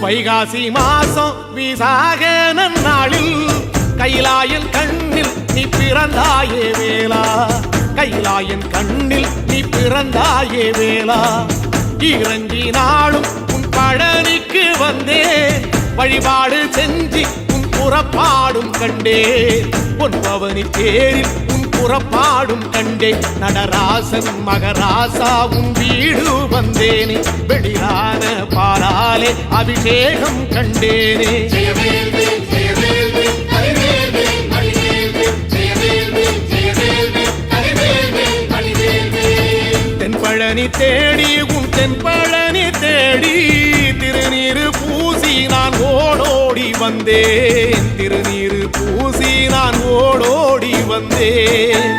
வைகாசி மாசம் விசாக நன்னாளில் கைலாயன் கண்ணில் நீ பிறந்தாயே வேளா, கைலாயன் கண்ணில் நீ பிறந்தாயே வேளா. இறங்கி நாளும் உன் பழனிக்கு வந்தே, வழிபாடு செஞ்சு உன் புறப்பாடும் கண்டே. பொன்பவனி தேரில் உன் புறப்பாடும் கண்டே. நடராசன் மகராசா உன் வீடு வந்தேனே, வெளியான பாலாலே அபிஷேகம் கண்டேனே. தென்பழனி தேடி உன் தென்பழனி தேடி, திருநீரு பூசி நான் ஓடோடி வந்தேன், திருநீரு பூசி நான் ஓடோடி வந்தேன்.